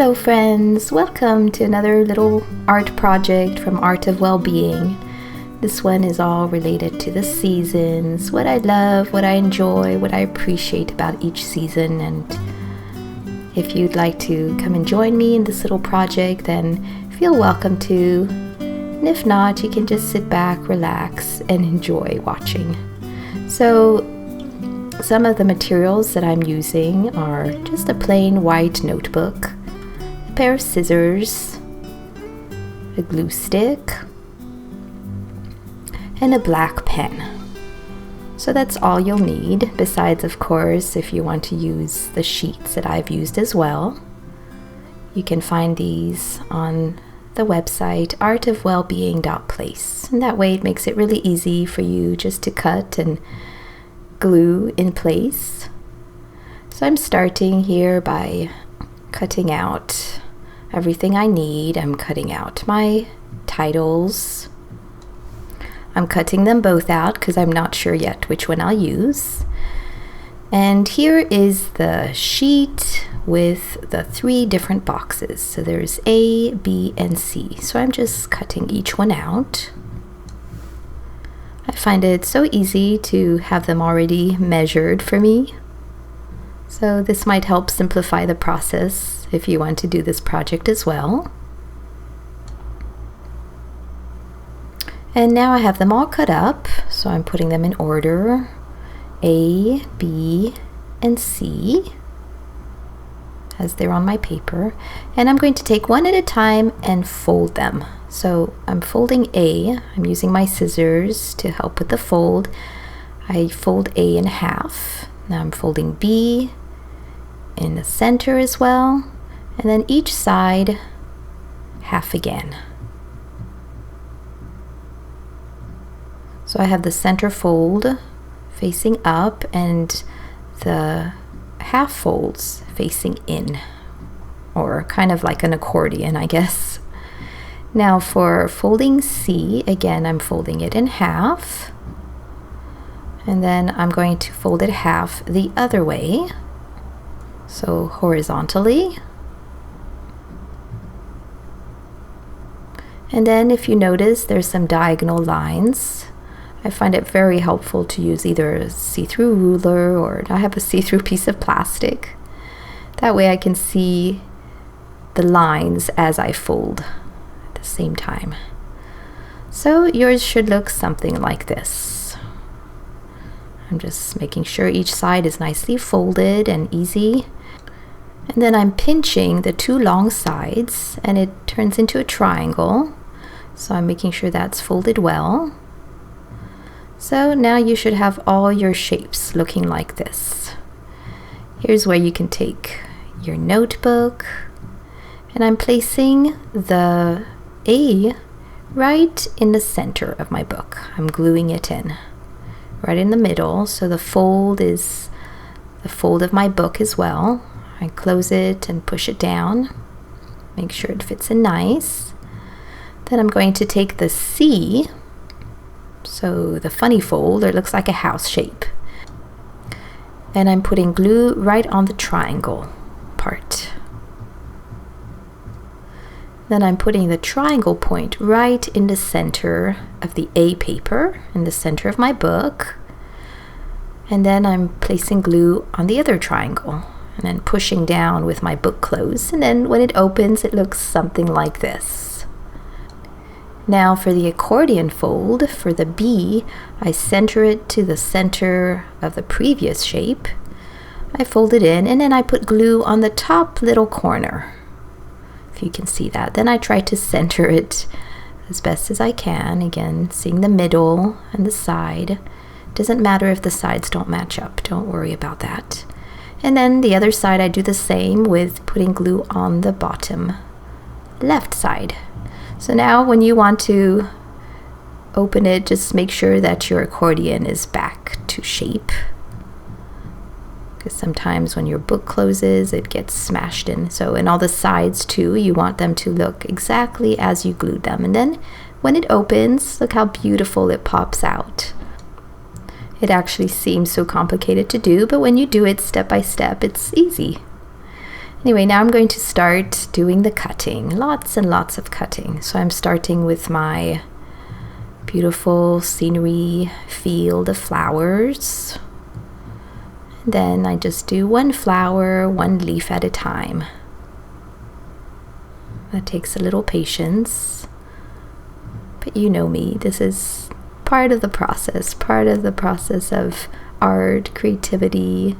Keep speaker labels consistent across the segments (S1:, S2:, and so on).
S1: Hello friends, welcome to another little art project from Art of Wellbeing. This one is all related to the seasons, what I love, what I enjoy, what I appreciate about each season. And if you'd like to come and join me in this little project, then feel welcome to. And if not, you can just sit back, relax, and enjoy watching. So some of the materials that I'm using are just a plain white notebook, a pair of scissors, a glue stick, and a black pen. So that's all you'll need, besides, of course, if you want to use the sheets that I've used as well. You can find these on the website artofwellbeing.place, and that way it makes it really easy for you just to cut and glue in place. So I'm starting here by cutting out everything I need. I'm cutting out my titles. I'm cutting them both out because I'm not sure yet which one I'll use. And here is the sheet with the 3 different boxes. So there's A, B, and C. So I'm just cutting each one out. I find it so easy to have them already measured for me. So this might help simplify the process if you want to do this project as well. And now I have them all cut up, so I'm putting them in order, A, B, and C, as they're on my paper. And I'm going to take one at a time and fold them. So I'm folding A. I'm using my scissors to help with the fold. I fold A in half. Now I'm folding B in the center as well, and then each side half again. So I have the center fold facing up and the half folds facing in, or kind of like an accordion, I guess. Now for folding C, again, I'm folding it in half, and then I'm going to fold it half the other way, so horizontally. And then if you notice, there's some diagonal lines. I find it very helpful to use either a see-through ruler, or I have a see-through piece of plastic. That way I can see the lines as I fold at the same time. So yours should look something like this. I'm just making sure each side is nicely folded and easy. And then I'm pinching the 2 long sides and it turns into a triangle. So I'm making sure that's folded well. So now you should have all your shapes looking like this. Here's where you can take your notebook, and I'm placing the A right in the center of my book. I'm gluing it in right in the middle, so the fold is the fold of my book as well. I close it and push it down, make sure it fits in nice. Then I'm going to take the C, so the funny fold, it looks like a house shape. And I'm putting glue right on the triangle part. Then I'm putting the triangle point right in the center of the A paper, in the center of my book. And then I'm placing glue on the other triangle, and then pushing down with my book closed. And then when it opens, it looks something like this. Now for the accordion fold, for the B, I center it to the center of the previous shape. I fold it in, and then I put glue on the top little corner, if you can see that. Then I try to center it as best as I can, again seeing the middle and the side. Doesn't matter if the sides don't match up, don't worry about that. And then the other side I do the same with putting glue on the bottom left side. So now when you want to open it, just make sure that your accordion is back to shape, because sometimes when your book closes it gets smashed in. So in all the sides too, you want them to look exactly as you glued them. And then when it opens, look how beautiful it pops out. It actually seems so complicated to do, but when you do it step by step, it's easy. Anyway, now I'm going to start doing the cutting. Lots and lots of cutting. So I'm starting with my beautiful scenery field of flowers. And then I just do one flower, one leaf at a time. That takes a little patience. But you know me, this is part of the process of art, creativity.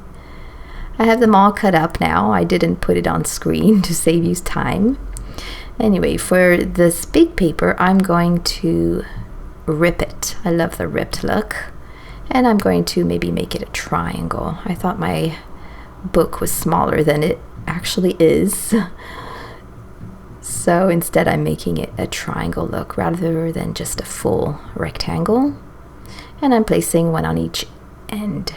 S1: I have them all cut up now. I didn't put it on screen to save you time. Anyway, for this big paper, I'm going to rip it. I love the ripped look. And I'm going to maybe make it a triangle. I thought my book was smaller than it actually is. So instead I'm making it a triangle look rather than just a full rectangle. And I'm placing one on each end.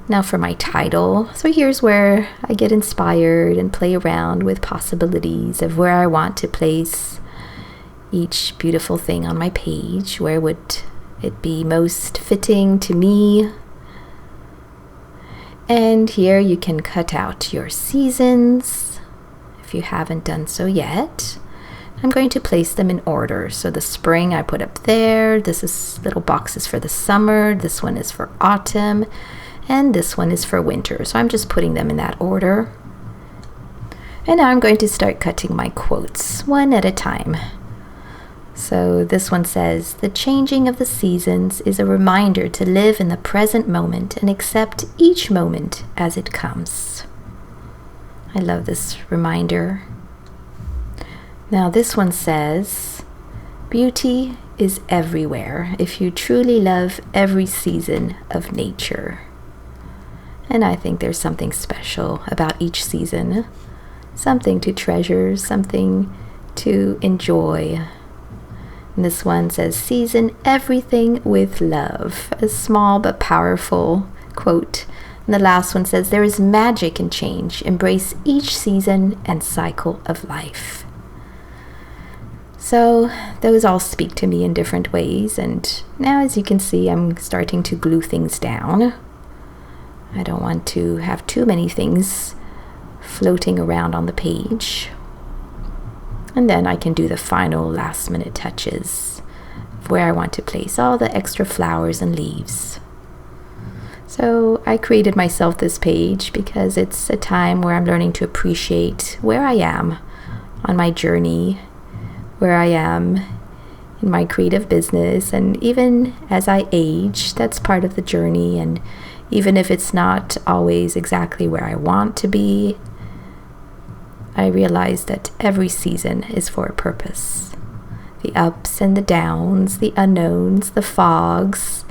S1: Now for my title. So here's where I get inspired and play around with possibilities of where I want to place each beautiful thing on my page. Where would it be most fitting to me? And here you can cut out your seasons if you haven't done so yet. I'm going to place them in order. So the spring I put up there. This is little boxes for the summer. This one is for autumn. And this one is for winter. So I'm just putting them in that order. And now I'm going to start cutting my quotes one at a time. So this one says, "The changing of the seasons is a reminder to live in the present moment and accept each moment as it comes." I love this reminder. Now this one says, "Beauty is everywhere if you truly love every season of nature." And I think there's something special about each season, something to treasure, something to enjoy. And this one says, "Season everything with love." A small but powerful quote. And the last one says, "There is magic in change. Embrace each season and cycle of life." So those all speak to me in different ways. And now, as you can see, I'm starting to glue things down. I don't want to have too many things floating around on the page. And then I can do the final last minute touches of where I want to place all the extra flowers and leaves. So I created myself this page because it's a time where I'm learning to appreciate where I am on my journey, where I am in my creative business, and even as I age, that's part of the journey. And even if it's not always exactly where I want to be, I realize that every season is for a purpose. The ups and the downs, the unknowns, the fogs,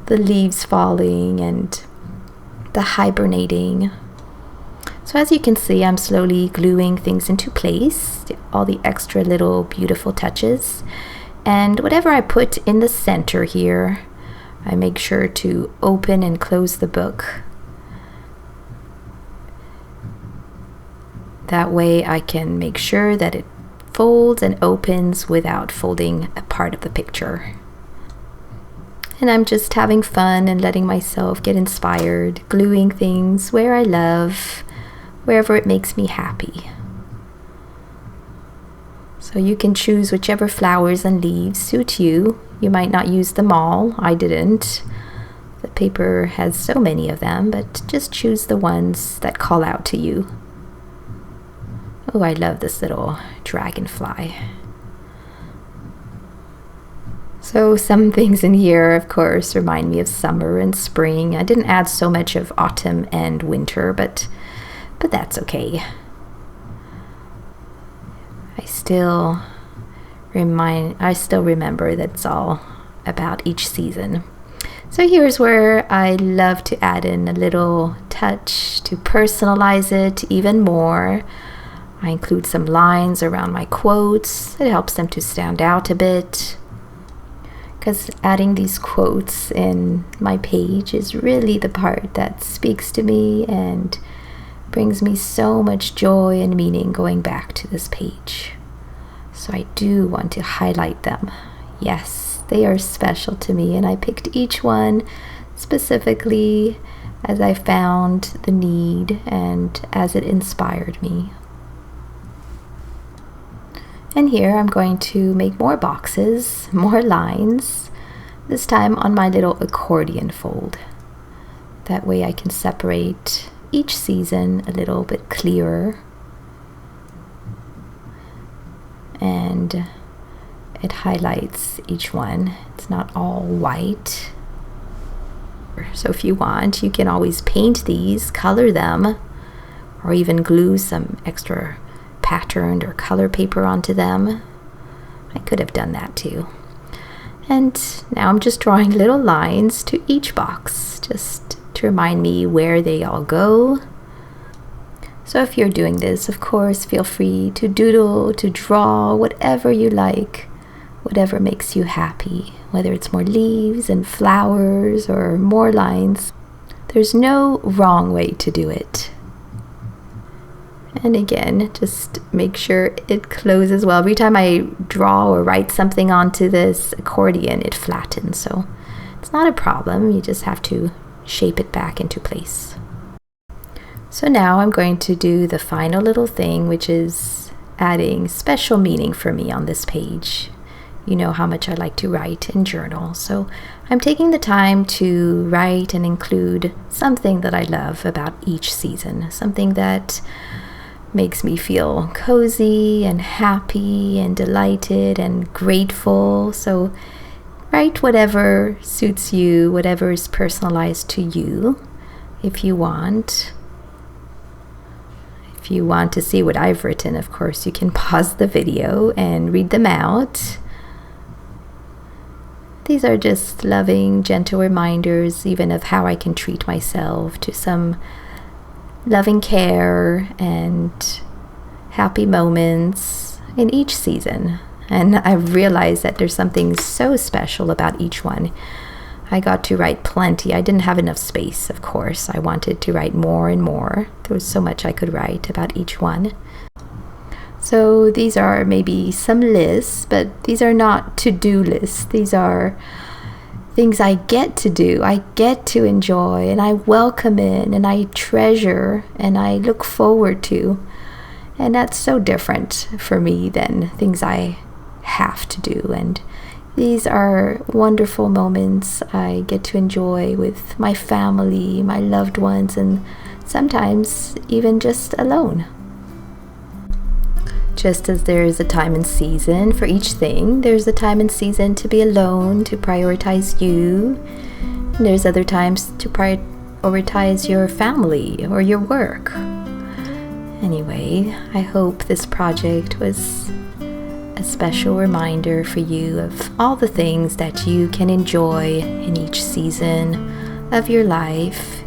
S1: the leaves falling, and the hibernating. So as you can see, I'm slowly gluing things into place, all the extra little beautiful touches. And whatever I put in the center here, I make sure to open and close the book. That way I can make sure that it folds and opens without folding a part of the picture. And I'm just having fun and letting myself get inspired, gluing things where I love, wherever it makes me happy. So you can choose whichever flowers and leaves suit you. You might not use them all. I didn't. The paper has so many of them, but just choose the ones that call out to you. Oh, I love this little dragonfly. So some things in here, of course, remind me of summer and spring. I didn't add so much of autumn and winter, but that's okay. I still remember that it's all about each season. So here's where I love to add in a little touch to personalize it even more. I include some lines around my quotes. It helps them to stand out a bit, because adding these quotes in my page is really the part that speaks to me and brings me so much joy and meaning going back to this page. So I do want to highlight them. Yes, they are special to me, and I picked each one specifically as I found the need and as it inspired me. And here I'm going to make more boxes, more lines, this time on my little accordion fold. That way I can separate each season a little bit clearer, and it highlights each one. It's not all white. So if you want, you can always paint these, color them, or even glue some extra patterned or color paper onto them. I could have done that too. And now I'm just drawing little lines to each box, just to remind me where they all go. So if you're doing this, of course, feel free to doodle, to draw, whatever you like, whatever makes you happy, whether it's more leaves and flowers or more lines. There's no wrong way to do it. And again, just make sure it closes well. Every time I draw or write something onto this accordion, it flattens, so it's not a problem. You just have to shape it back into place. So now I'm going to do the final little thing, which is adding special meaning for me on this page. You know how much I like to write and journal, so I'm taking the time to write and include something that I love about each season, something that makes me feel cozy and happy and delighted and grateful. So write whatever suits you, whatever is personalized to you. If you want to see what I've written, of course, you can pause the video and read them out. These are just loving, gentle reminders, even of how I can treat myself, to some loving care and happy moments in each season. And I've realized that there's something so special about each one. I got to write plenty. I didn't have enough space, of course. I wanted to write more and more. There was so much I could write about each one. So these are maybe some lists, but these are not to-do lists. These are things I get to do, I get to enjoy, and I welcome in, and I treasure, and I look forward to. And that's so different for me than things I have to do. And these are wonderful moments I get to enjoy with my family, my loved ones, and sometimes even just alone. Just as there's a time and season for each thing, there's a time and season to be alone, to prioritize you. And there's other times to prioritize your family or your work. Anyway, I hope this project was a special reminder for you of all the things that you can enjoy in each season of your life,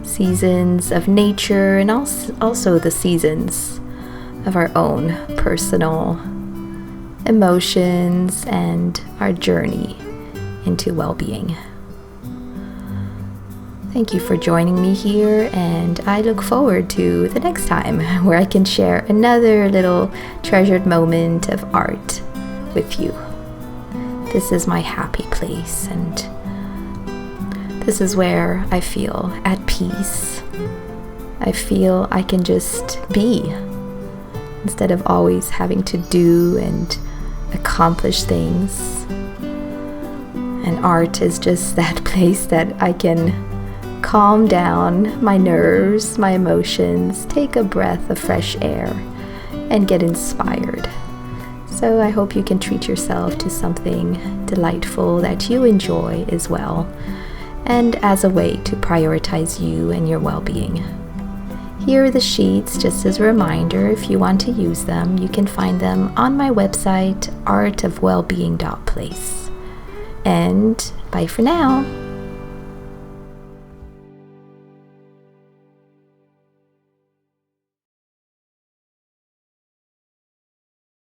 S1: seasons of nature, and also the seasons of our own personal emotions and our journey into well-being. Thank you for joining me here, and I look forward to the next time where I can share another little treasured moment of art with you. This is my happy place, and this is where I feel at peace. I feel I can just be, instead of always having to do and accomplish things. And art is just that place that I can calm down my nerves, my emotions, take a breath of fresh air, and get inspired. So I hope you can treat yourself to something delightful that you enjoy as well, and as a way to prioritize you and your well-being. Here are the sheets, just as a reminder. If you want to use them, you can find them on my website, artofwellbeing.place. And bye for now.